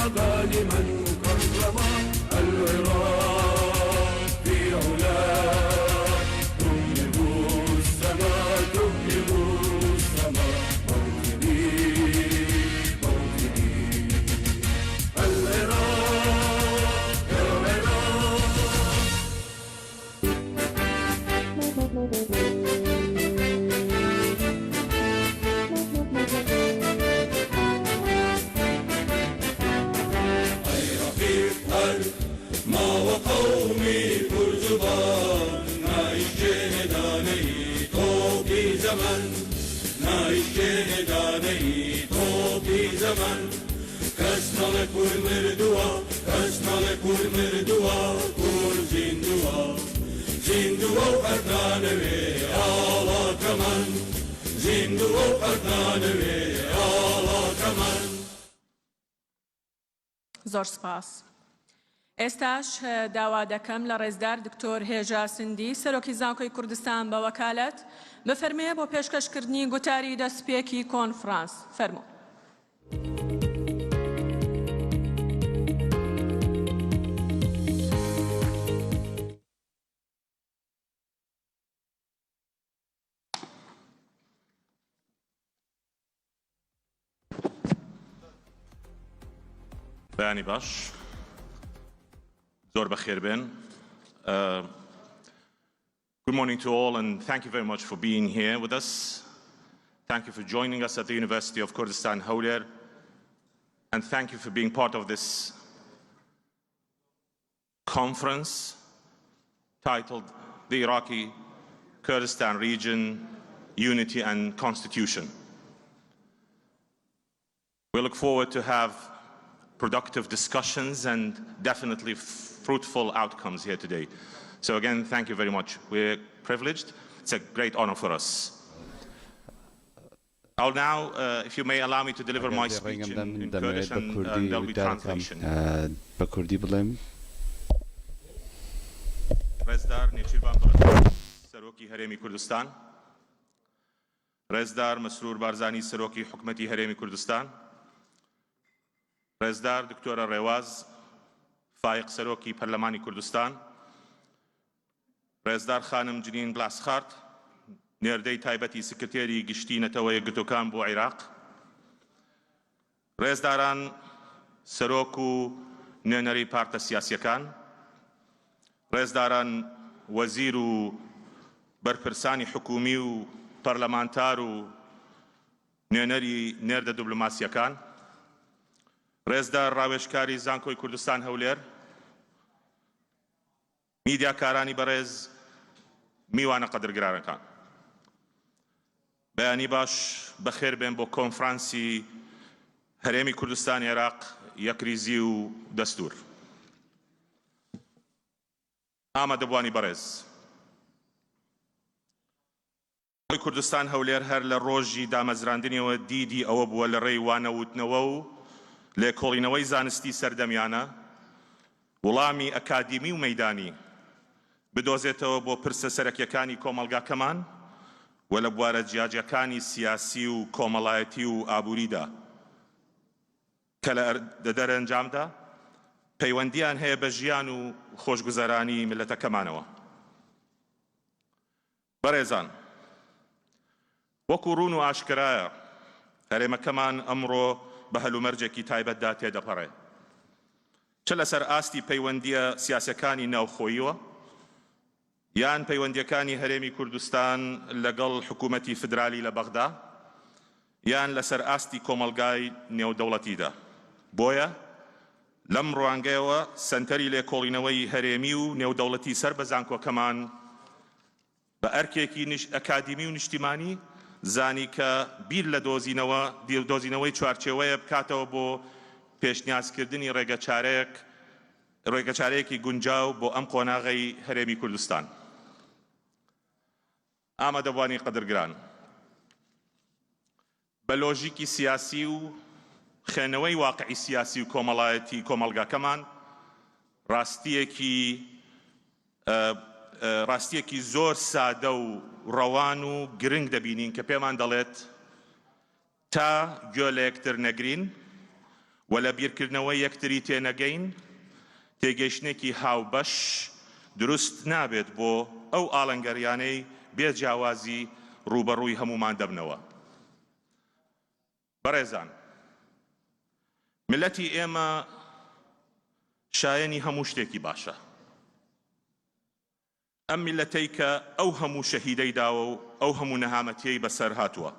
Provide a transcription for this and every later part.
مغانما مكرمة العراق في علاه تبلغ السماء تبلغ السماء موطني موطني العراق يا ما وقومي كردبان نعيش جهداني توبي زمن نعيش جهداني توبي زمن كسنا لكل مردوا كسنا لكل مردوا كل زندوا زندوا وقتنانوي الله كمان زندوا وقتنانوي الله كمان زۆر سپاس. ئێستاش داوا دەکەم لە ڕێزدار دکتۆر هێژا سندی سەرۆکی زانکۆی کوردستان بە وەکالەت بفەرمێ بۆ پێشکەشکردنی گوتاری دەستپێکی کۆنفرانس. فەرموو. بەیانی باش زۆر بەخێر بێن. Good morning to all and thank you very much for being here with us. Thank you for joining us at the University of Kurdistan Hawler and thank you for being part of this conference titled The Iraqi Kurdistan Region, Unity and Constitution. We look forward to have productive discussions and definitely fruitful outcomes here today. So again, thank you very much. We're privileged. It's a great honor for us. I'll now, if you may allow me to deliver my speech in Kurdish and there'll be translation. Rezdar Nechirvan Saroki Haremi Kurdistan. Rezdar Masroor Barzani Saroki Hukmati Haremi Kurdistan. رێزدار دکتۆرە ڕێواز فایق سەرۆکی پەرلەمانی کوردستان، ڕێزدار خانم جنین بلاسخارت نێردەی تایبەتی سکرتێری گشتی نەتەوەی یەکگرتووەکان بۆ عێراق، ڕێزداران سەرۆک و نوێنەری پارتە سیاسیەکان، ڕێزداران وەزیر و بەرپرسانی حکومی و پەرلەمانتار و نوێنەری نێردە دیبلۆماسیەکان، ڕێزدار ڕاوێژکاری زانکۆی کوردستان هەولێر، میدیاکارانی بەڕێز، میوانە قەدرگرانەکان، بەیانی باش بەخێر بێن بۆ کۆنفرانسی هەرێمی کوردستان عێراق یەکریزی و دەستور. ئامادەبوانی بەڕێز، کوردستان هەولێر هەر لە ڕۆژی دامەزراندنیەوە دیدی ئەوە بووە لە ڕێی وانەوتنەوە و لێکۆڵینەوەی زانستی سەردەمیانە وەڵامی ئەکادیمی و مەیدانی بدۆزێتەوە بۆ پرسە سەرەکیەکانی کۆمەڵگاکەمان و لە بوارە جیاجەکانی سیاسی و کۆمەڵایەتی و ئابووریدا کە لە دەرەنجامدا پەیوەندیان هەیە بە ژیان و خۆشگوزەرانی ملەتەکەمانەوە. بەڕێزان، وەکو ڕوون و ئاشکرایە هەرێمەکەمان ئەمڕۆ بە هەلومەرجێکی تایبەتدا تێدەپەڕێ، چ لەسەر ئاستی پەیوەندیە سیاسەکانی ناوخۆییەوە یان پەیوەندیەکانی هەرێمی کوردستان لەگەڵ حکوومەتی فدرالی لە بەغدا یان لەسەر ئاستی کۆمەلگای نێودەوڵەتیدا. بۆیە لەم ڕوانگەیەوە سەنتەری لێکۆڵینەوەی هەرێمی و نێودەوڵەتی سەر بە زانکۆکەمان بە ئەرکێکی ئەکادیمی و نیشتیمانی زانی کە بیر لە دۆزینەوەی چوارچێوەیە بکاتەوە بۆ پێشنیازکردنی ڕێگەچارەیەکی گونجاو بۆ ئەم قۆناغی هەرێمی کوردستان. ئامادەبوانی قەدرگران، بە لۆژیکی سیاسی و خێنەوەی واقعی سیاسی و کۆمەڵایەتی کۆمەڵگاکەمان ڕاستیەکی زۆر سادە و ڕەوان و گرنگ دەبینین کە پێمان دەڵێت تا گوێ لە یەکتر نەگرین و لە بیرکردنەوەی یەکتری تێنەگەین تێگەیشتێکی هاوبەش دروست نابێت بۆ ئەو ئاڵنگەریانەی بێجیاوازی ڕوبەڕووی هەمومان دەبنەوە. بەڕێزان، ملەتی ئێمە شایەنی هەموو شتێکی باشە. ئەم میلەتەی کە ئەو هەموو شەهیدەی داوە و ئەو هەموو نەهامەتیەی بەسەر هاتووە،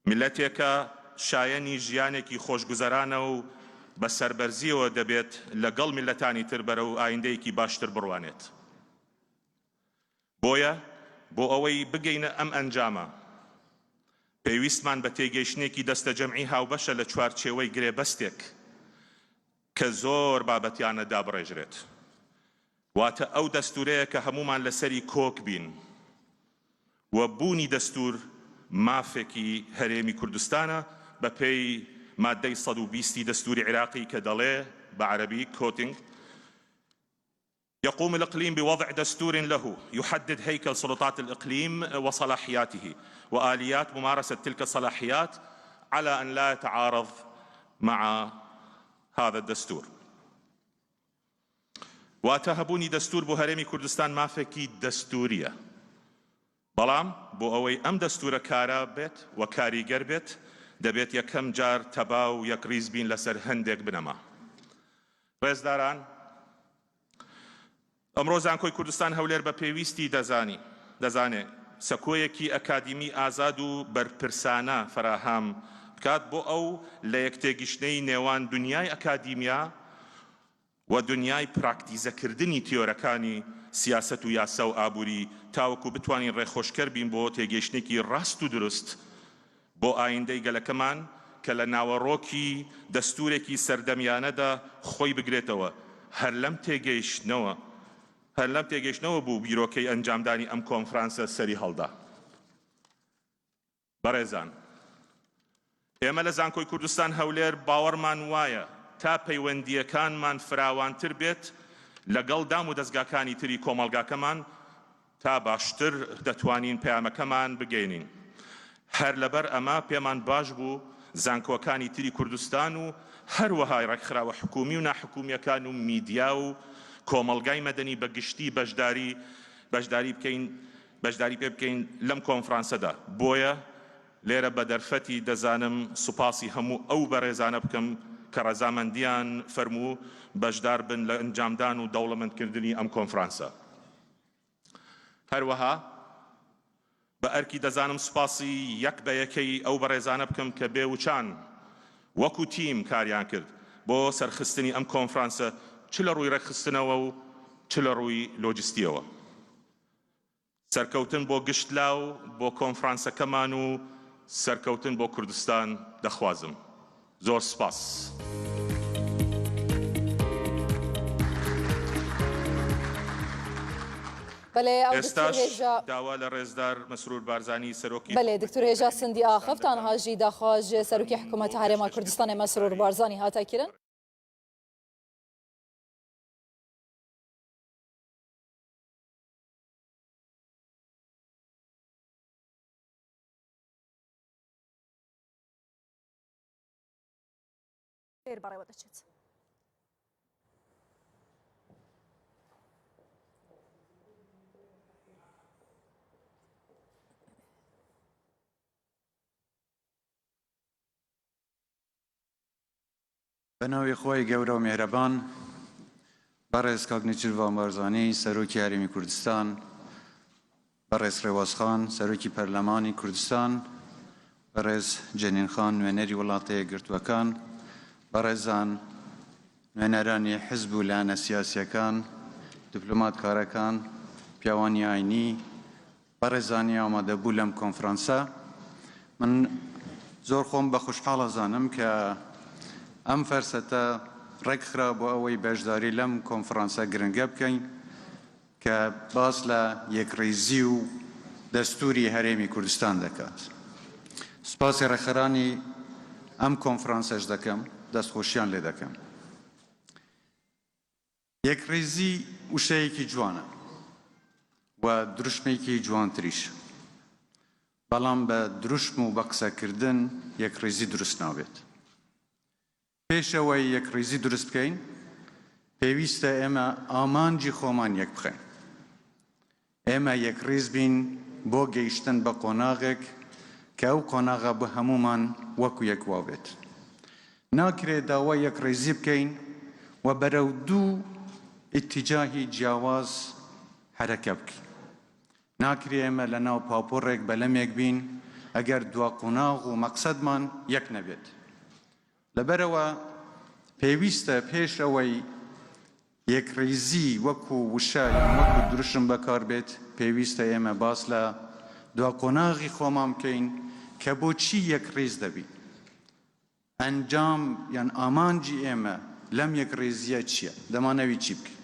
میلەتێکە شایەنی ژیانێکی خۆشگوزەرانە و بە سەربەرزیەوە دەبێت لەگەڵ میلەتانی تر بەرە و ئایندەیەکی باشتر بڕوانێت. بۆیە بۆ ئەوەی بگەینە ئەم ئەنجامە پێویستمان بە تێگەیشتێکی دەستە جەمعی هاوبەشە لە چوارچێوەی گرێبەستێک کە زۆر بابەتیانە دابڕێژرێت. واتە ئەو دەستورەیە کە هەمومان لەسەری کۆک بین و بوونی دەستور مافێکی هەرێمی کوردستانە بە پێی مادەی 120 دەستوری عێراقی کە دەڵێ بە عەرەبی كوتينغ يقوم الإقليم بوضع دستور له يحدد هيكل سلطات الإقليم وصلاحياته وآليات ممارسة تلك الصلاحيات على أن لا يتعارض مع هذا الدستور. واتهبوني دستور بو هەرێمی کوردستان مافێکی دەستوریە، بەڵام بۆ ئەوەی ئەم دەستورە کارە بێت و کاریگەر بێت دەبێت یەکەم جار تەبا و یەکریز بین لەسەر هەندێک بنەما. ڕێزداران، ئەمڕۆ زانکۆی کوردستان هەولێر بە پێویستی دەزانێت سەکۆیەکی ئەکادیمی ئازاد و بەرپرسانە فراهام بکات بۆ ئەو لە یەکتێگەیشتنەی نێوان دنیای ئەکادیمیا و دنیای پراکتیزەکردنی تیۆرەکانی سیاسەت و یاسە و ئابووری تاوەکو بتوانین ڕێخۆشکەر بین بۆ تێگەیشتێکی ڕاست و دروست بۆ ئایندەی گەلەکەمان کە لە ناوەڕۆکی دەستورێکی سەردەمیانەدا خۆی بگرێتەوە. هەر لەم تێگەیشتنەوە بوو بیرۆکەی ئەنجامدانی ئەم کۆنفرانسە سەری هەڵدا. بەڕێزان، ئێمە لە زانکۆی کوردستان هەولێر باوەڕمان وایە تا پەیوەندیەکانمان فراوانتر بێت لەگەڵ دام و دەستگاکانی تری کۆمەڵگاکەمان تا باشتر دەتوانین پەیامەکەمان بگەینین. هەر لەبەر ئەمە پێمان باش بوو زانکۆکانی تری کوردستان و هەروەهای ڕێکخراوە حکومی و ناحکومیەکان و میدیا و کۆمەڵگای مەدەنی بەگشتی بەشداری پێ بکەین لەم کۆنفرانسەدا. بۆیە لێرە بە دەرفەتی دەزانم سوپاسی هەموو ئەو بەڕێزانە بکەم کە ڕەزامەندیان فەرموو بەشدار بن لە ئەنجامدان و دەوڵەمەندکردنی ئەم کۆنفرانسە. هەروەها بە ئەرکی دەزانم سوپاسی یەک بە یەکەی ئەو بەڕێزانە بکەم کە بێوچان وەکو تیم کاریان کرد بۆ سەرخستنی ئەم کۆنفرانسە، چ لە ڕووی ڕێکخستنەوە و چ لە ڕووی لۆجستیەوە. سەرکەوتن بۆ گشتلاو بۆ کۆنفرانسەکەمان و سەرکەوتن بۆ کوردستان دەخوازم. زۆر سپاس. ئێستاش داوا لە ڕێزدار مەسرور بارزانی سەرۆکی دکتور هێژا سندی ئاخەفتان هاژی داخواژ سەرۆکی حکوومەتی هەرێما کوردستانی مەسرور بارزانی هاتاکیرن. بەڕێوە دەچێت. بەناوی خۆی گەورە و مێرەبان، بەڕێز کاک چیروان بارزانی سەرۆکی هەرێمی کوردستان، بەڕێز ڕێوازخان سەرۆکی پەرلەمانی کوردستان، بەڕێز جەنینخان نوێنەری وڵاتە یەکگرتووەکان، بەڕێزان نوێنەرانی حزب و لایەنە سیاسیەکان، دیپلۆماتکارەکان، پیاوانی ئاینی، بەڕێزانی ئامادەبوو لەم کۆنفرانسە، من زۆر خۆم بە خوشحاڵە زانم کە ئەم فەرسەتە ڕێکخرا بۆ ئەوەی بەشداری لەم کۆنفرانسە گرنگە بکەین کە باس لە یەکڕێزی و دەستوری هەرێمی کوردستان دەکات. سوپاسی ڕێکخەرانی ئەم کۆنفرانسەش دەکەم، دەستخۆشیان لێ دەکەم. یەکڕێزی وشەیەکی جوانە و دروشمێکی جوانتریش، بەڵام بە دروشم و بە قسەکردن یەکڕێزی دروست نابێت. پێشەوەی یەکڕێزی دروست بکەین پێویستە ئێمە ئامانجی خۆمان یەک بخەین. ئێمە یەکڕێز بین بۆ گەیشتن بە قۆناغێک کە ئەو قۆناغە بە هەمومان وەکو یەک وا بێت. ناکرێت داوای یەکڕێزی بکەین و بەرەو دوو ئیتیجاهی جیاواز حرەکە بکەین. ناکرێت ئێمە لە ناو پاپۆڕێک بەلەمێک بین ئەگەر دوا قۆناغ و مەقسەدمان یەک نەبێت. لەبەرەوە پێویستە پێش ئەوەی یەکڕێزی وەکو وشە یان وەکو دروشم بەکار بێت پێویستە ئێمە باس لە دوا قۆناغی خۆمان بکەین کە بۆچی یەکڕێز دەبین. ئەنجام یان ئامانجی ئێمە لەم یەکڕێزیە چییە؟ دەمانەوی چی بکەین؟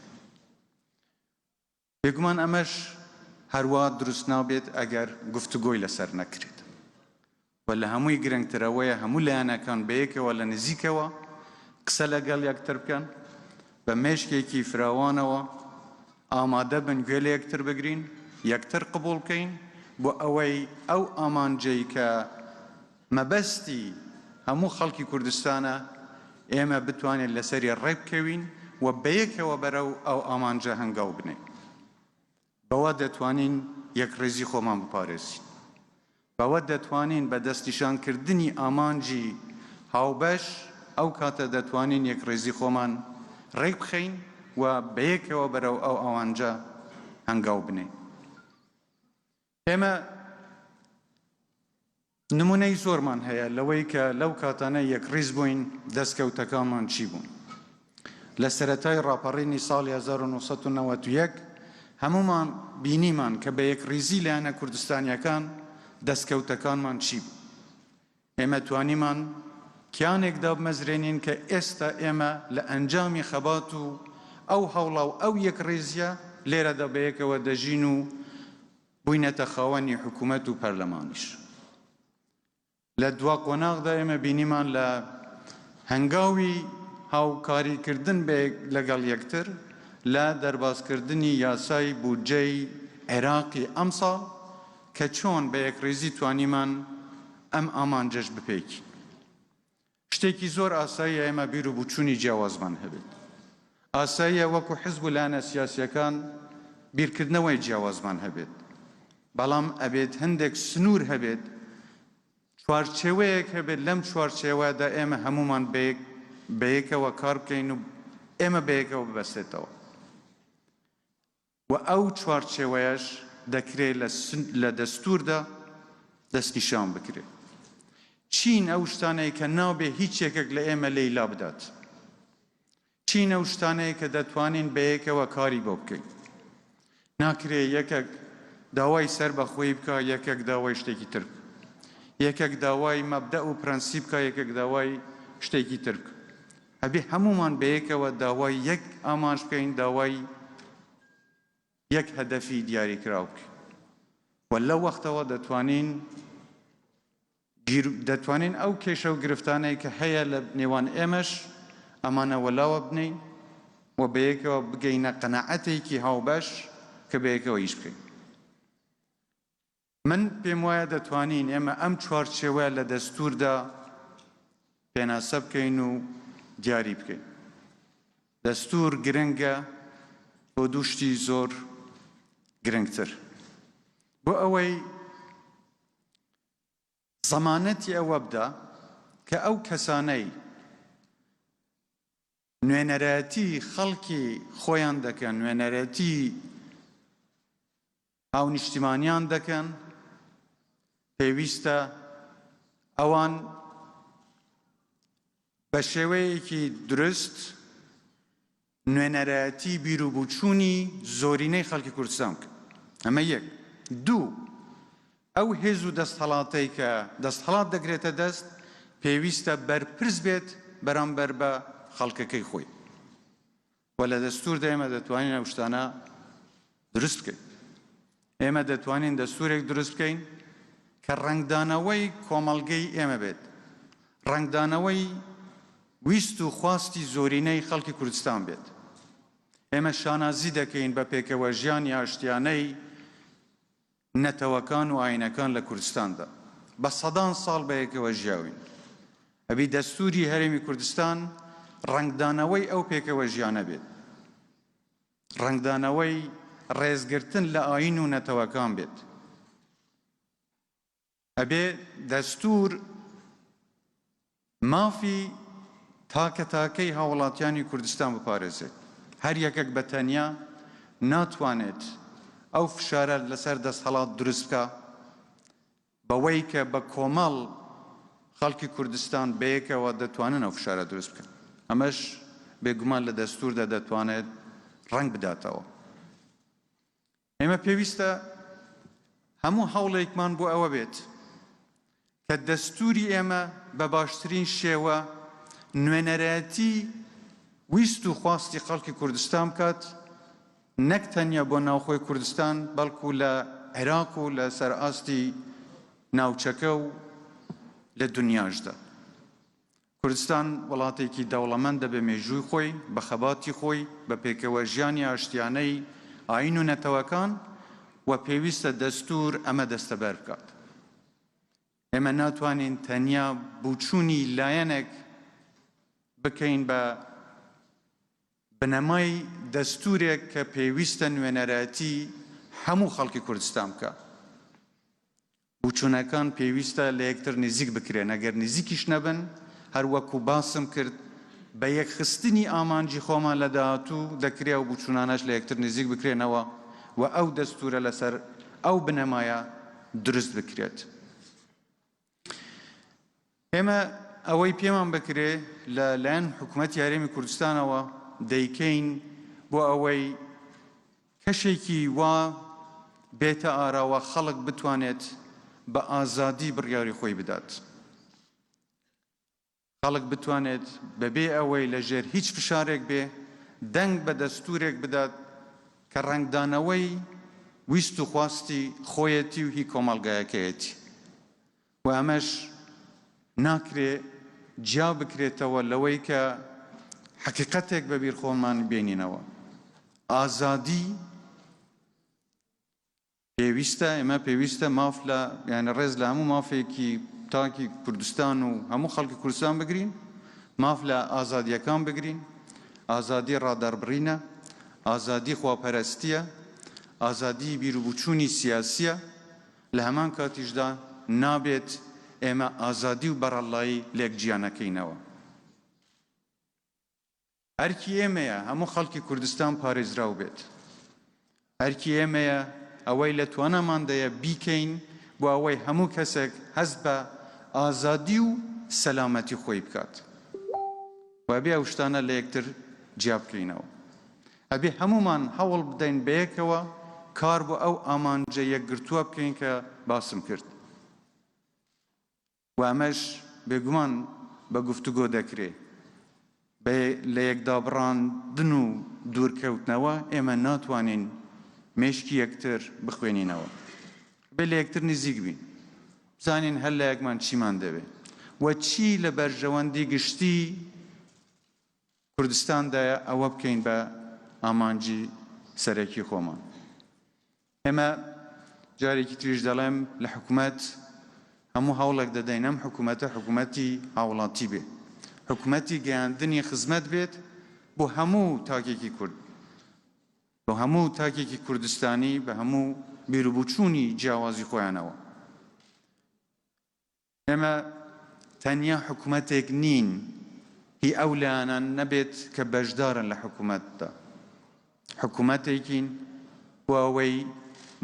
بێگومان ئەمەش هەروە دروست نابێت ئەگەر گفتوگۆی لەسەر نەکرێت. و لە هەمووی گرنگترەوەیە هەموو لایەنەکان بەیەکەوە لە نزیکەوە قسە لەگەڵ یەکتر بکەن بە مێشکێکی فراوانەوە ئامادە بن گوێ لە یەکتر بگرین یەکتر قبول بکەین بۆ ئەوەی ئەو ئامانجەی کە مەبەستی هەموو خەڵکی کوردستانە ئێمە بتوانین لەسەری ڕێ بکەوین و بەیەکەوە بەرەو ئەو ئامانجە هەنگاو بنین. بەوە دەتوانین یەکڕێزی خۆمان بپارێزین. بەوە دەتوانین بە دەستنیشانکردنی ئامانجی هاوبەش ئەو کاتە دەتوانین یەکڕێزی خۆمان ڕێک بخەین و بەیەکەوە بەرەو ئەو ئەوانجە هەنگاو بنین. ئێمە نمونەی زۆرمان هەیە لەوەی کە لەو کاتانە یەکڕێز بووین دەستکەوتەکانمان چی بوون. لە سەرەتای ڕاپەڕینی ساڵی 1991 هەمومان بینیمان کە بە یەکڕێزی لایەنە کوردستانیەکان دەستکەوتەکانمان چی بوو. ئێمە توانیمان کیانێکدا بمەزرێنین کە ئێستا ئێمە لە ئەنجامی خەبات و ئەو هەوڵە و ئەو یەکڕێزیە لێرەدا بەیەکەوە دەژین و بووینەتە خاوەنی حکوومەت و پەرلەمانیش. لە دوا قۆناغدا ئێمە بینیمان لە هەنگاوی هاوکاریکردن لەگەڵ یەکتر لە دەرباسکردنی یاسای بودجەی عێراقی ئەم ساڵ کە چۆن بە یەکڕێزی توانیمان ئەم ئامانجەش بپێکین. شتێکی زۆر ئاساییە ئێمە بیر و بوچوونی جیاوازمان هەبێت. ئاساییە وەکو حزب و لایەنە سیاسیەکان بیرکردنەوەی جیاوازمان هەبێت. بەڵام ئەبێت هەندێک سنوور هەبێت چوارچێوەیەک هەبێت لەم چوارچێوەدا ئێمە هەمومان بەیەکەوە کار بکەین و ئێمە بەیەکەوە ببەستێتەوە. و ئەو چوارچێوەیەش دەکرێت لە دەستوردا دەستنیشان بکرێت. چین ئەو شتانەی کە نابێ هیچ یەکێک لە ئێمە لەیلا بدات. چین ئەو شتانەی کە دەتوانین بەیەکەوە کاری بۆ بکەین. ناکرێ یەکێک داوای سەر بەخۆی بکە یەکێک داوای شتێکی تر بکە. یەکێک داوای مەبدە و پرەنسیب بکە یەکێک داوای شتێکی تر بکە. هەبێ هەمومان بەیەکەوە داوای یەک ئامانج بکەین داوای یەک هەدەفی دیاریکراو بکەین. و لەو وەختەوە دەتوانین ئەو کێشە و گرفتانەی کە هەیە لە نێوان ئێمەش ئەمانە وەلاوە بنین و بەیەکەوە بگەینە قەناعەتێکی هاوبەش کە بەیەکەوە ئیش بکەین. من پێم وایە دەتوانین ئێمە ئەم چوارچێوە لە دەستوردا پێناسە بکەین و دیاری بکەین. دەستور گرنگە بۆ دوو شتی زۆر گرنگتر. بۆ ئەوەی زەمانەتی ئەوە بدا کە ئەو کەسانەی نوێنەرەتی خەڵکی خۆیان دەکەن نوێنەرەتی هاونیشتیمانیان دەکەن پێویستە ئەوان بە شێوەیەکی درست نوێنەرەتی بیر و بوچوونی زۆرینەی خەڵکی کوردستان بکەن. ئەمە یەک. دوو، ئەو هێز و دەستهەڵاتەی کە دەستهەڵات دەگرێتە دەست پێویستە بەرپرس بێت بەرامبەر بە خەڵکەکەی خۆی. و لە دەستوردا ئێمە دەتوانین ئەو شتانە دروست بکەین. ئێمە دەتوانین دەستورێک دروست بکەین کە ڕەنگدانەوەی کۆمەڵگەی ئێمە بێت. ڕەنگدانەوەی ویست و خواستی زۆرینەی خەڵکی کوردستان بێت. ئێمە شانازی دەکەین بە پێکەوە ژیانی ئاشتیانەی نەتەوەکان و ئاینەکان لە کوردستاندا. بە سەدان ساڵ بەیەکەوە ژیاوین. ئەبێ دەستوری هەرێمی کوردستان ڕنگدانەوەی ئەو پێکەوە ژیانە بێت، ڕنگدانەوەی ڕێزگرتن لە ئاین و نەتەوەکان بێت. ئەبێ دەستور مافی تاکە تاکەی هاوڵاتیانی کوردستان بپارێزێت. هەر یەکێک بە تەنیا ناتوانێت ئەو فشارە لەسەر دەستهەڵات دروست بکە بەوەی کە بە کۆمەڵ خەڵکی کوردستان بەیەکەوە دەتوانن ئەو فشارە دروست بکەن. ئەمەش بێگومان لە دەستوردا دەتوانێت ڕنگ بداتەوە. ئێمە پێویستە هەموو هەوڵێکمان بۆ ئەوە بێت کە دەستوری ئێمە بە باشترین شێوە نوێنەرەتی ویست و خواستی خەڵکی کوردستان بکات، نەک تەنیا بۆ ناوخۆی کوردستان بەڵکو لە عێراق و لە سەرئاستی ناوچەکە و لە دنیاشدا. کوردستان وڵاتێکی دەوڵەمەندە بە مێژووی خۆی، بە خەباتی خۆی، بە پێکەوە ژیانی ئاشتیانەی ئاین و نەتەوەکان و پێویستە دەستور ئەمە دەستەبەر بکات. ئێمە ناتوانین تەنیا بوچوونی لایەنێک بکەین بە بنەمای دەستورێک کە پێویستە نوێنەرەتی هەموو خەڵکی کوردستان بکە. بوچوونەکان پێویستە لە یەکتر نزیک بکرێن، ئەگەر نزیکیش نەبن هەروەکو باسم کرد بە یەکخستنی ئامانجی خۆمان لە داهاتوو دەکرێ و بوچوونانەش لە یەکتر نزیک بکرێنەوە و ئەو دەستورە لەسەر ئەو بنەمایە دروست بکرێت. ئێمە ئەوەی پێمان بکرێ لە لایەن حکوومەتی هەرێمی کوردستانەوە دەیکەین بۆ ئەوەی کەشێکی وا بێتە ئاراوە خەڵک بتوانێت بە ئازادی بڕیاری خۆی بدات. خەڵک بتوانێت بەبێ ئەوەی لەژێر هیچ فشارێک بێ دەنگ بە دەستورێک بدات کە ڕنگدانەوەی ویست و خواستی خۆیەتی و هی کۆمەڵگایەکەیەتی. و ئەمەش ناکرێ جیا بکرێتەوە لەوەی کە حقیقەتێک بەبیر خۆمان بێنینەوە. ئازادی پێویستە، ئێمە پێویستە ماف لە یعنی ڕێز لە هەموو مافێکی تاکی کوردستان و هەموو خەڵکی کوردستان بگرین، ماف لە ئازادیەکان بگرین. ئازادی ڕادەربڕینە، ئازادی خواپەرستیە، ئازادی بیرروبوچوونی سیاسیە. لە هەمان کاتیشدا نابێت ئێمە ئازادی و بەڕەڵایی لێک گیانەکەینەوە. هەرکی ئێمەیە هەموو خەڵکی کوردستان پارێزراو بێت. هەرکی ئێمەیە ئەوەی لە توانەماندەیە بیکەین بۆ ئەوەی هەموو کەسێک هەست بە ئازادی و سەلامەتی خۆی بکات. و ئەبێ ئەو شتانە لە یەکتر جیا بکەینەوە. ئەبێ هەمومان هەوڵ بدەین بەیەکەوە کار بۆ ئەو ئامانجە یەکگرتووە بکەین کە باسم کرد. و ئەمەش بێگومان بە گفتوگۆ دەکرێت. لە یەکدابڕاندن و دوورکەوتنەوە ئێمە ناتوانین مێشکی یەکتر بخوێنینەوە. بێ لە یەکتر نزیک بین، بزانین هەر لە یەکمان چیمان دەوێت و چی لە بەرژەوەندی گشتی کوردستاندایە ئەوە بکەین بە ئامانجی سەرەکی خۆمان. ئێمە جارێکی تریش دەڵێم لە حکوومەت هەموو هەوڵێک دەدەین ئەم حکوومەتە حکوومەتی هاوڵاتی بێت، حکوومەتی گەیاندنی خزمەت بێت بۆ هەموو تاکێکی کورد، بۆ هەموو تاکێکی کوردستانی، بە هەموو بیرروبوچوونی جیاوازی خۆیانەوە. ئێمە تەنیا حکوومەتێک نین هی ئەو لایەنان نەبێت کە بەشدارن لە حکوومەتدا. حکوومەتێکین بۆ ئەوەی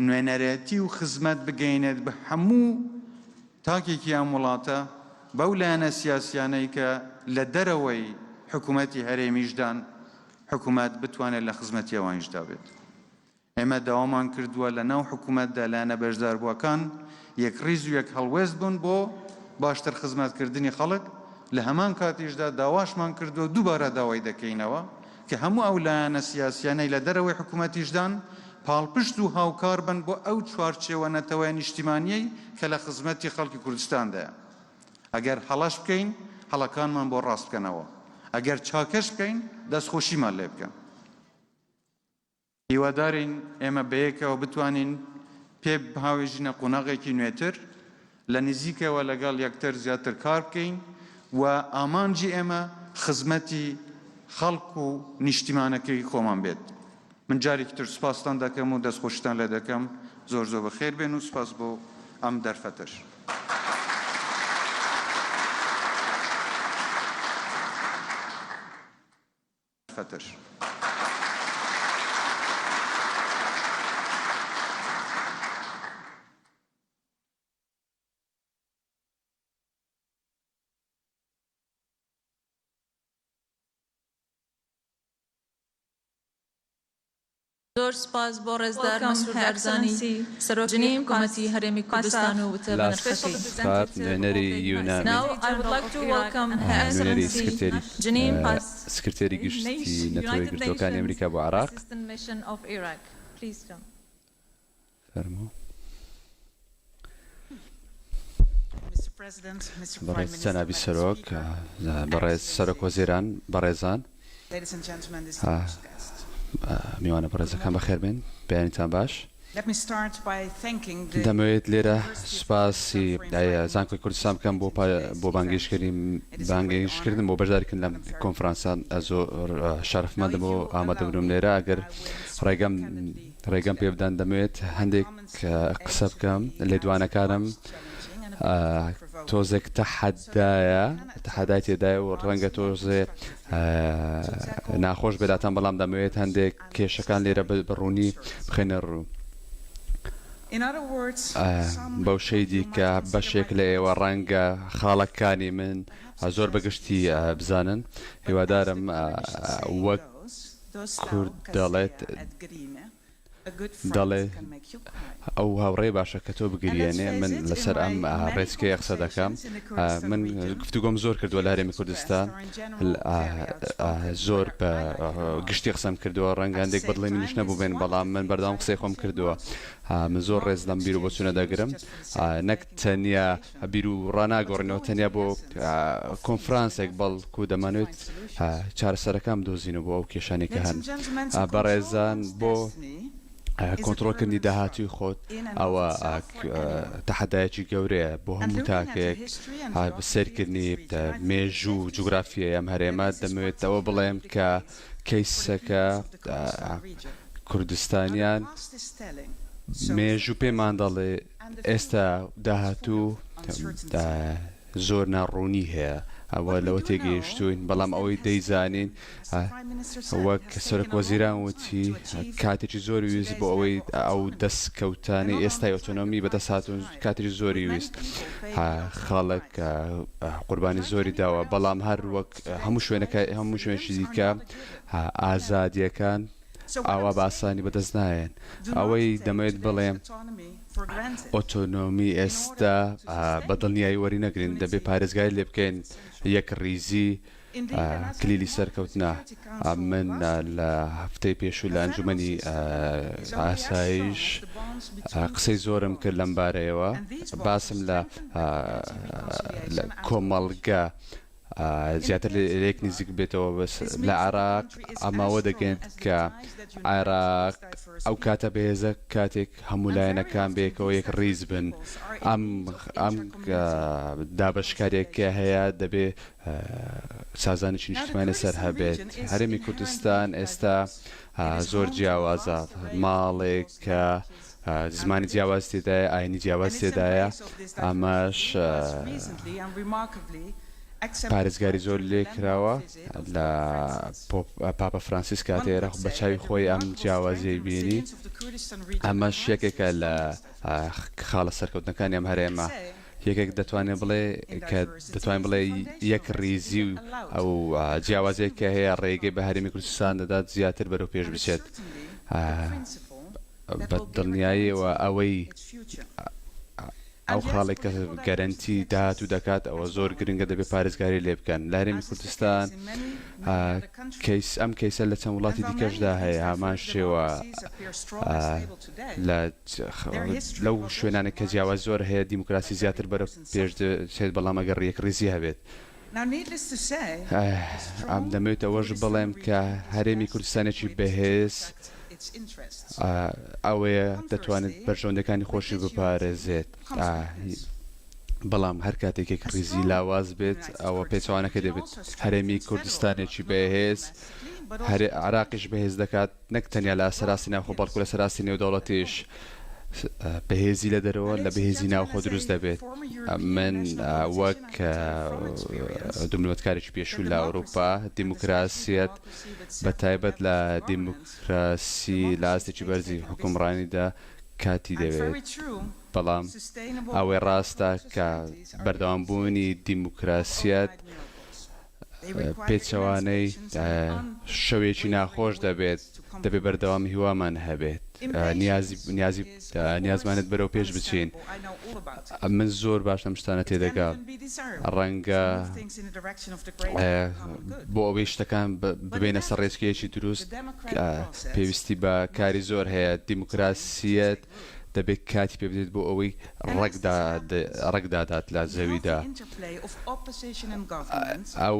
نوێنەرەتی و خزمەت بگەینێت بە هەموو تاکێکی ئەم وڵاتە بەو لایەنە سیاسیانەی کە لە دەرەوەی حکوومەتی هەرێمیشدان حکوومەت بتوانێت لە خزمەتی ئەوانیشدا بێت. ئێمە داوامان کردووە لە ناو حکوومەتدا لایەنە بەشداربووەکان یەک ڕیز و یەک هەڵوێست بوون بۆ باشتر خزمەتکردنی خەڵک. لە هەمان کاتیشدا داواشمان کردووە دووبارە داوای دەکەینەوە کە هەموو ئەو لایەنە سیاسیانەی لە دەرەوەی حکوومەتیشدان پاڵپشت و هاوکار بن بۆ ئەو چوارچێوە نەتەوەی نیشتیمانیەی کە لە خزمەتی خەڵکی کوردستاندایە. ئەگەر هەڵەش بکەین هەڵەکانمان بۆ ڕاست بکەنەوە، ئەگەر چاکەش بکەین دەستخۆشیمان لێ بکەن. هیوادارین ئێمە بەیەکەوە بتوانین پێ بهاوێژینە قۆناغێکی نوێتر لە نزیکەوە لەگەڵ یەکتر زیاتر کار بکەین و ئامانجی ئێمە خزمەتی خەڵک و نیشتیمانەکەی خۆمان بێت. من جارێکی تر سوپاستان دەکەم و دەستخۆشتان لێ دەکەم. زۆر زۆر بەخێر بێن و سوپاس بۆ ئەم دەرفەتەش. زۆر سپاس بۆ ڕێزدار مەسرور بارزانی سەرۆکی حکوومەتی هەرێمی کوردستان و وتە بەنرخەکەی. نوێنەری یونانی نوێنەری سکرتێری گشتی نەتەوەی گرتوەکانی ئەمریکا بۆ عێراق. فەرموو. بەڕێز جەنابی سەرۆک، بەڕێز سەرۆک وەزیران، بەڕێزان، میوانە بەڕێزەکان بەخێر بێن، بەیانیتان باش. دەمەوێت لێرە سوپاسی زانکۆی کوردستان بکەم بۆ بانگێشکردن بۆ بەشداریکردن لەم کۆنفرانسان. زۆر شەرەفمەندم بۆ ئامادەبوونم لێرە. ئەگەر ڕێگەم پێ بدەن دەمەوێت هەندێک قسە بکەم لێدوانەکانم. تۆزێک تەحەدای تێدایە و ڕەنگە تۆزێ ناخۆش بێداتان، بەڵام دەمەوێت هەندێک کێشەکان لێرە بڕوونی بخێنە ڕوو. بەو شەیدی کە بەشێک لە ئێوە ڕەنگە خاڵەکانی من زۆر بەگشتی بزانن. هیوادارم وەک کورد دەڵێ ئەو هاوڕێ باشە کە تۆ بگریێنێ. من لەسەر ئەم ڕێچکەی قسە دەکەم. من گفتوگۆم زۆر کردووە لە هەرێمی کوردستان، زۆر بە گشتی قسەم کردووە. ڕەنگە هەندێک بەدڵی منیش نەبوو بێن، بەڵام من بەردەوام قسەی خۆم کردووە. من زۆر ڕێز لەم بیر و بۆچوونە دەگرم، نەک تەنیا بیر و ڕناگۆڕینەوە تەنیا بۆ کۆنفرانسێک، بەڵکو دەمانوێت چارەسەرەکان بدۆزینەوە بۆ ئەو کێشانێک کە هەن. بەڕێزان، بۆ کۆنتڕۆلکردنی داهاتوی خۆت ئەوە تەحەدایەکی گەورەیە بۆ هەموو تاکێک. سەیرکردنی مێژوو جوگرافیای ئەم هەرێمە دەمەوێت ئەوە بڵێم کە کەیسەکە کوردستانیان مێژوو پێمان دەڵێ ئێستا داهاتوو زۆر ناڕوونی هەیە. ئەوە لەوە تێگەیشتوین، بەڵام ئەوەی دەیزانین وەک سەرۆک وەزیران وتی کاتێکی زۆری ویست بۆ ئەوەی ئەو دەستکەوتانی ئێستای ئۆتۆنۆمی بەدەست هاتوون، کاتێکی زۆری ویست. خەڵک قوربانی زۆری داوە، بەڵام هەر وەک هەموو شوێنێکی دیکە ئازادیەکان ئاوا بە ئاسانی بەدەست نایەن. ئەوەی دەمەوێت بڵێم ئۆتۆنۆمی ئێستا بەدڵنیایی وەری نەگرین، دەبێت پارێزگای لێ بکەین یەک ڕیزی کلیلی سەرکەوتنا. من لە هەفتەی پێشوو لە ئەنجومەنی ئاسایش قسەی زۆرم کرد لەم بارەیەوە. باسم لە کۆمەڵگە زیاتر لێک نزیک بێتەوە لە عێراق. ئەماوە دەگەن کە عێراق ئەو کاتە بەهێزە کاتێک هەموو لایەنەکان بێکەوە یەک ڕیز بن. ئەم دابەشکاریەکە هەیە دەبێ سازانێکی نیشتیمانی سەر هەبێت. هەرێمی کوردستان ئێستا زۆر جیاوازە، ماڵێک کە زمانی جیاواز تێدایە، ئاینی جیاواز تێدایە. ئەمەش پارێزگاری زۆر لێ کراوە لە پاپە فرانسیس کاتێرە بە چاوی خۆی ئەم جیاوازیەی بینی. ئەمەش یەکێکە لە خاڵە سەرکەوتنەکانی ئەم هەرێمە. یەکێک دەتوانێت بڵێ کە دەتوانین بڵێ یەک ڕیزی و ئەو جیاوازەیە کە هەیە ڕێگەی بە هەرێمی کوردستان دەدات زیاتر بەرەو پێش بچێت. بە دڵنیاییەوە ئەوەی ئەو خاڵێک کە گەرنتی داهاتوو دەکات ئەوە زۆر گرنگە، دەبێت پارێزگاری لێ بکەن. لە هەرێمی کوردستان ئەم کەیسە لە چەند وڵاتی دیکەشدا هەیە. هەمان شێوە لەو شوێنانێک کە جیاواز زۆر هەیە دیموکراسی زیاتر بەرە پێش دەچێت، بەڵام ئەگەر یەک ڕیزی هەبێت. ئەم دەمەوێت ئەوەش بڵێم کە هەرێمی کوردستانێکی بەهێز ئەوەیە دەتوانێت بەرژەوەندەکانی خۆشی بپارێزێت. بەڵام هەر کاتێکێک ڕیزی لاواز بێت ئەوە پێچوانەکە دەبێت هەرێمی کوردستانێکی بەهێز عراقیش بەهێز دەکات نەک تەنیا لە سەراسی ناوخۆ بەڵکو لە سەراسی نێودەوڵەتیش بەهێزی لە دەرەوە لە بەهێزی ناوخۆ دروست دەبێت. من وەک دبلۆمەتکارێکی پێشوو لە ئەوروپا دیموکراسیەت بە تایبەت لە دیموکراسی لە ئاستێکی بەرزی حکومڕانیدا کاتی دەوێت، بەڵام ئەوەی ڕاستە کە بەردەوامبوونی دیموکراسیەت پێچەوانەی شەوێکی ناخۆش دەبێت بەردەوام هیوامان هەبێت نیازمانت بەرەو پێش بچین. من زۆر باش لەم شتانە تێدەگات ڕەنگە بۆ ئەوەی شتەکان ببێنە سەر ڕێچکەیەکی دروست پێویستی بە کاری زۆر هەیە. دیموکراسیەت دەبێت کاتی پێ بدێت بۆ ئەوەی ڕێکدادات لە زەویدا. ئەو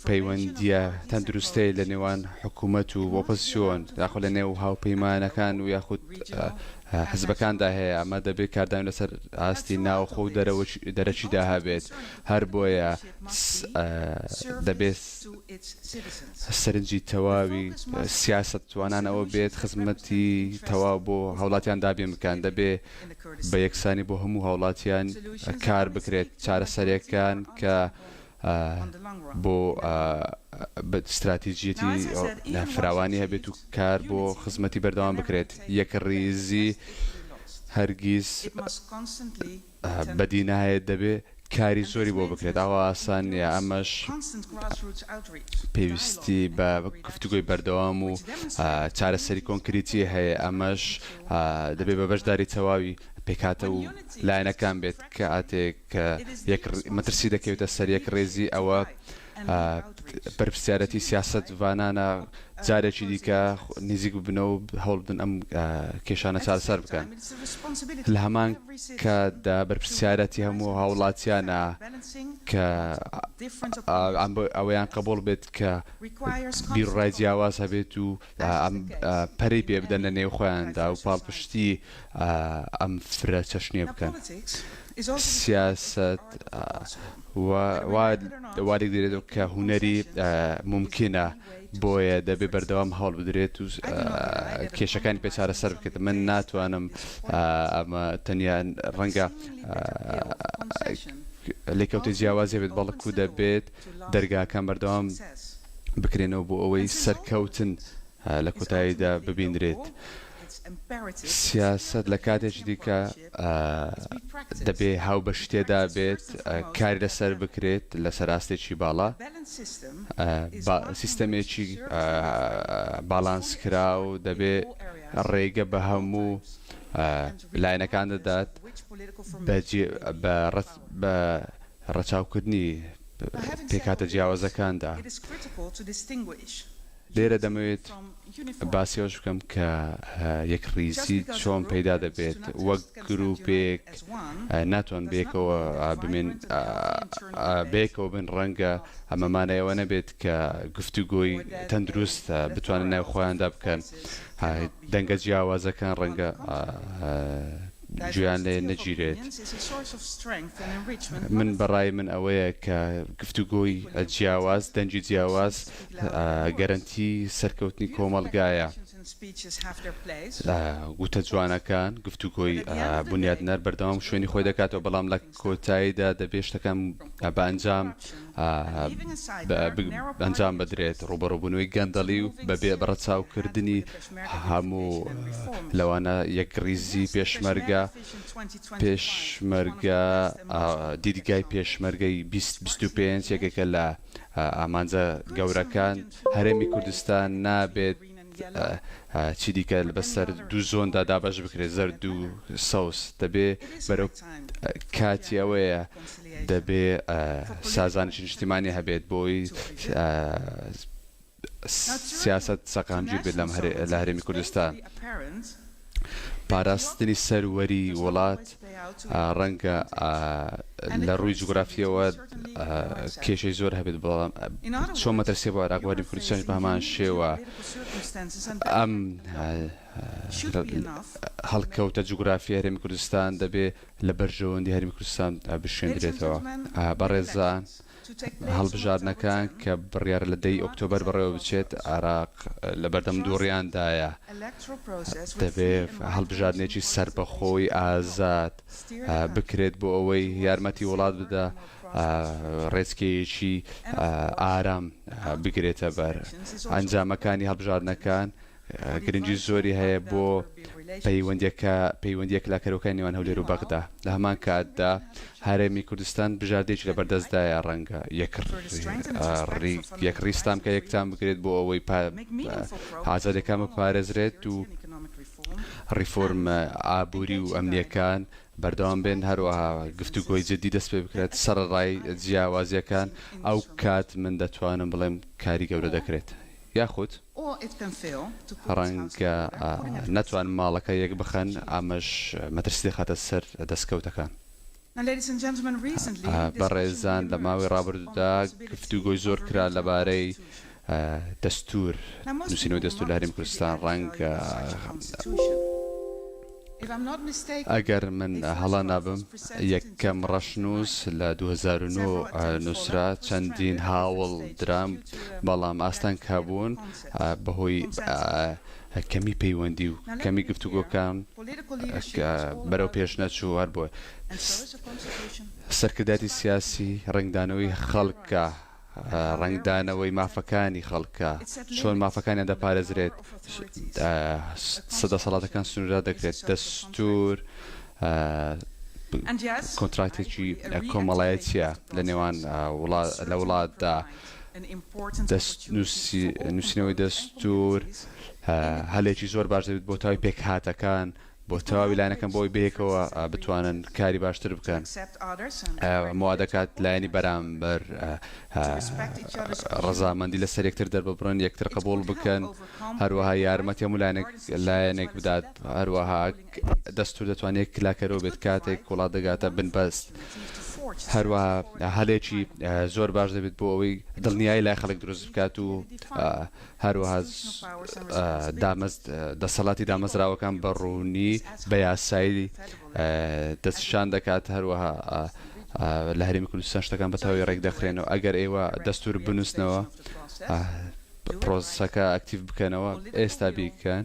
پەیوەندیە تەندروستەی لە نێوان حکوومەت و ئۆپۆزیسیۆن یاخۆ لە نێو هاوپەیمانەکان و یاخود حزبەکاندا هەیە، ئەمە دەبێت کاردان لەسەر ئاستی ناوخۆ و دەرەچیدا هەبێت. هەر بۆیە دەبێت سەرنجی تەواوی سیاست توانان ئەوە بێت خزمەتی تەواو بۆ هەوڵاتیان دابێ بکەن، دەبێ بە یەکسانی بۆ هەموو هەوڵاتیان کار بکرێت، چارەسەرەکان کە بۆ استراتیژیەتی فراوانی هەبێت و کار بۆ خزمەتی بەردەوام بکرێت. یەک ڕیزی هەرگیز بەدی نایێت، دەبێت کاری زۆری بۆ بکرێت. ئەوە ئاسان نیە، ئەمەش پێویستی بە گفتوگۆی بەردەوام و چارەسەری کۆنکریتی هەیە. ئەمەش دەبێت بە بەشداری تەواوی پێکاتە و لایەنەکان بێت کە ئاتێک مەترسی دەکەوێتە سەر یەک ڕێزی ئەوە بەرپرسیارەتی سیاست وانانە جارێکی دیکە نزیک ببنە و هەوڵ بدن ئەم کێشانە چارەسەر بکەن. لە هەمان کاتدا بەرپرسیارەتی هەموو هاوڵاتیانە کە ئەوەیان قبول بێت کە بیرڕای جیاواز هەبێت و پەرەی پێ بدەن لە نێو خۆیاندا و پاڵپشتی ئەم فرە چەشنیە بکەن. سیاست وارێک دەرێت کە هونەری ممکنە، بۆیە دەبێت بەردەوام هەوڵ بدرێت و کێشەکانی پێ چارەسەر بکرێت. من ناتوانم ئەمە تەنیا ڕەنگە لێکەوتی جیاوازی بێت، بەڵکو دەبێت دەرگاکان بەردەوام بکرێنەوە بۆ ئەوەی سەرکەوتن لە کۆتاییدا ببینرێت. سیاست لە کاتێکی دیکە دەبێ هاو بە شتێدا بێت کاری لەسەر بکرێت لەسەر ئاستێکی باڵا، سیستەمێکی باڵانسکرا و دەبێ ڕێگە بە هەموو لایەنەکان دەدات بە ڕەچاوکردنی پێکاتە جیاوازەکاندا. لێرە دەمەوێت باسی ئەوش بکەم کە یەک ڕیزی چۆن پەیدا دەبێت. وەک گروپێک ناتوان بێکەوە بن ڕەنگە ئەمەمانەوە نەبێت کە گفتوگۆی تەندروستە بتوانن ناو خۆیاندا بکەن. دەنگە جیاوازەکان ڕەنگە گویان لێ نەگیرێت. من بەڕای من ئەوەیە کە گفتوگۆی جیاواز دەنگی جیاواز گەرنتی سەرکەوتنی کۆمەڵگایە. گوتە جوانەکان گفتوگۆی بنیادنەر بەردەوام شوێنی خۆی دەکاتەوە، بەڵام لە کۆتاییدا دەبێت شتەکان بە ئەنجام بدرێت. ڕوبەڕووبوونەوەی گەندەڵی و بەبێ بەڕەچاوکردنی هەموو لەوانە یەک ڕیزی پێشمەرگە دیدگای پێشمەرگەی 25 یەکێکە لە ئامانجە گەورەکان. هەرێمی کوردستان نابێت چی دیکە بەسەر دوو زۆندا دابەش بکرێت، زەرد و سەوس. دەبێ بەرەو کاتی ئەوەیە دەبێ سازانشی نیشتیمانی هەبێت بۆی سیاست سەقامگیر بێت لە هەرێمی کوردستان. پاراستنی سەروەری وڵات ڕەنگە لە ڕووی جوگرافیەوە کێشەی زۆر هەبێت، بەڵام چۆن مەترسێ بۆ عێراق وەری کوردستانش بە هەمان شێوە ئەم هەڵکەوتە جوگرافی هەرێمی کوردستان دەبێ لە بەرژەوەندی هەرێمی کوردستان بشوێنرێتەوە. بەڕێزان هەڵبژاردنەکان کە بڕیارە لە 10 ئۆکتۆبەر بەڕێوە بچێت عراق لە بەردەم دووڕیاندایە دەبێ هەڵبژاردنێکی سەربەخۆی ئازاد بکرێت بۆ ئەوەی یارمەتی وڵات بدە ڕێزکەیەکی ئارام بگرێتە بەر. ئەنجامەکانی هەڵبژاردنەکان گرنگی زۆری هەیە بۆ پەیوەندیەک لاکەرەوەکانی نێوان هەولێر و بەغدا. لە هەمان کاتدا هەرێمی کوردستان بژاردێکی لە بەردەستدایە ڕەنگە یەک ڕیستام کە یەکتان بکرێت بۆ ئەوەی ئازادەکان بپارێزرێت و ریفۆرم ئابووری و ئەمنیەکان بەردەوام بێن، هەروەها گفتوگۆی جدی دەست پێ بکرێت سەرڕای جیاوازیەکان. ئەو کات من دەتوانم بڵێم کاری گەورە دەکرێت، یاخود ڕەنگە نەتوان ماڵەکە یەک بخەن، ئامەش مەترسی خاتە سەر دەستکەوتەکان. بەڕێزان لە ماوەی ڕابردوودا گفتوگۆی زۆر کرا لەبارەی دەستور، نووسینەوەی دەستور لە هەرێمی کوردستان. ڕەنگە ئەگەر من هەڵا نابم یەکەم ڕەشنووس لە 2009 نووسرا، چەندین هاوڵ درام، بەڵام ئاستان کابوون بەهۆی کەمی پەیوەندی و کەمی گفتوگۆکان بەرەو پێش نەچوو. هەر بۆ سەرکرداتی سیاسی ڕنگدانەوەی خەڵکە، ڕنگدانەوەی مافەکانی خەڵکە، چۆن مافەکانیان دەپارێزرێت، سەدەسەڵاتەکان سنووردا دەکرێت. دەستور کۆنتراکتێکی کۆمەڵایەتیە لە نێوان لە وڵاتدا. نووسینەوەی دەستور هەلێکی زۆر باش دەبێت بۆ تاوی پێکهاتەکان، بۆ تەواوی لایەنەکەم بۆی بەیەکەوە بتوانن کاری باشتر بکەن. وا دەکات لایەنی بەرامبەر ڕەزامەندی لەسەر یەکتر دەرببڕن، یەکتر قبول بکەن، هەروەها یارمەتی هەموو لایەنێک بدات. هەروەها دەستور دەتوانێت کلاکەرەوە بێت کاتێک وڵات دەگاتە بنبەست. هەروەها هەلێکی زۆر باش دەبێت بۆ ئەوەی دڵنیایی لای خەڵک دروست بکات و هەروەها دەسەڵاتی دامەزراوەکان بەڕوونی بە یاسایی دەستشان دەکات. هەروەها لە هەرێمی کوردستان شتەکان بەتەواوی ڕێک دەخرێنەوە. ئەگەر ئێوە دەستور بنووسنەوە، پرۆسەکە ئەکتیڤ بکەنەوە، ئێستا بیکەن،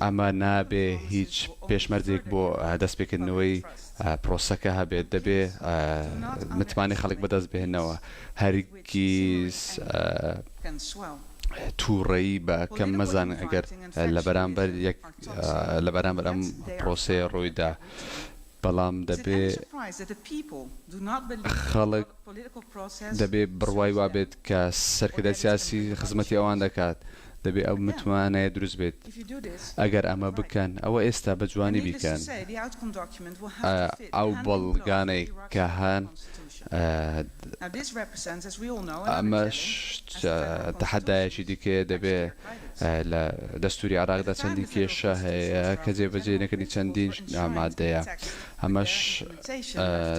ئەمە نابێ هیچ پێشمەرجێک بۆ دەستپێکردنەوەی پرۆسەکە هەبێت. دەبێ متمانی خەڵک بەدەست بهێنەوە، هەرگیز تووڕەیی بە کەم مەزان ئەگەر لە بەرامبەر ئەم پرۆسەیە ڕوویدا. بەڵام دەبێ خەڵک دەبێ بڕوای وابێت کە سەرکردای سیاسی خزمەتی ئەوان دەکات، دەبێ ئەو متمانەیە دروست بێت. ئەگەر ئەمە بکەن، ئەوە ئێستا بە جوانی بیکەن. ئەو بەڵگانەی کە هەن ئەمەش تەحەدایەکی دیکە دەبێ لە دەستوری عراقدا چەندین کێشە هەیە کە جێبەجێ نەکردنی چەندین مادەیە. ئەمەش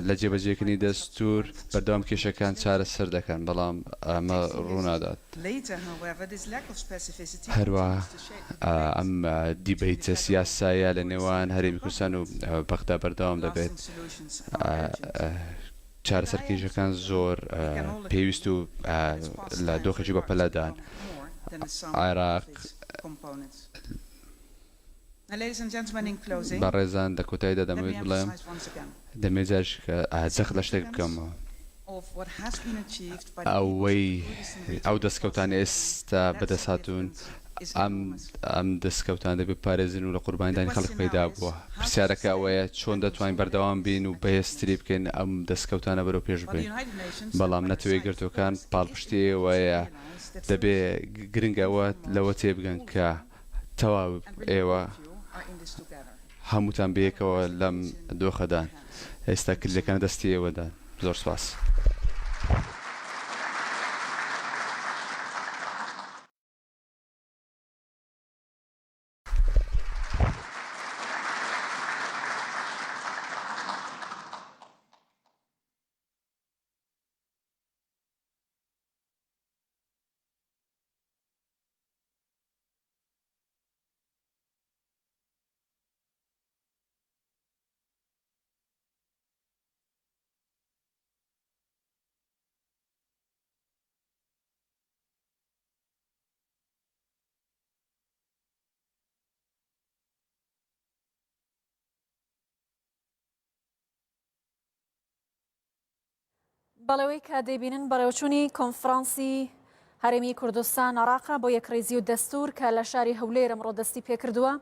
لە جێبەجێکردنی دەستور بەردەوام کێشەکان چارەسەر دەکەن، بەڵام ئەمە ڕوونادات. هەروە ئەم دیبەیتە سیاسایە لە نێوان هەرێمی کوردستان و بەغدا بەردەوام دەبێت. چارەسەرکێشەکان زۆر پێویست و لە دۆخێکی بەپەلەدان. عێراق بەڕێزان لە کۆتاییدا دەمەوێت بڵێم دەمێت جارش جەخت لە شتێک بکەمەوە. ئەو دەستکەوتانی ئێستا بەدەسهاتوون، ئەم دەستکەوتان دەبێت پارێزن و لە قوربانیدانی خەڵک پەیدا بووە. پرسیارەکە ئەوەیە چۆن دەتوانین بەردەوام بین و بەهێزتری بکەین ئەم دەستکەوتانە بەرەو پێش بین. بەڵام نەتەوەی گرتوەکان پاڵپشتی ئێوەیە، دەبێ گرنگەوە لەوە تێبگەن کە تەواو ئێوە هەمووتان بەیەکەوە لەم دۆخەدان. ئێستا کلیلەکان دەستی ئێوەدان. زۆر سپاس. بەڵەوەی کە دەبینن بەڕێوەچوونی کۆنفرانسی هەرێمی کوردستان عێراق بۆ یەکڕێزی و دەستور کە لە شاری هەولێر ئەمڕۆ دەستی پێکردووە.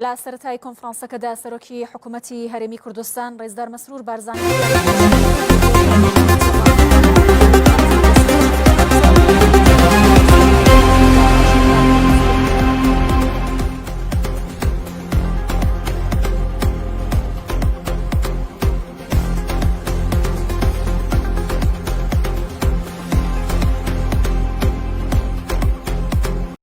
لە سەرەتای کۆنفرانسەکەدا سەرۆکی حکوومەتی هەرێمی کوردستان ڕێزدار مەسرور بارزانی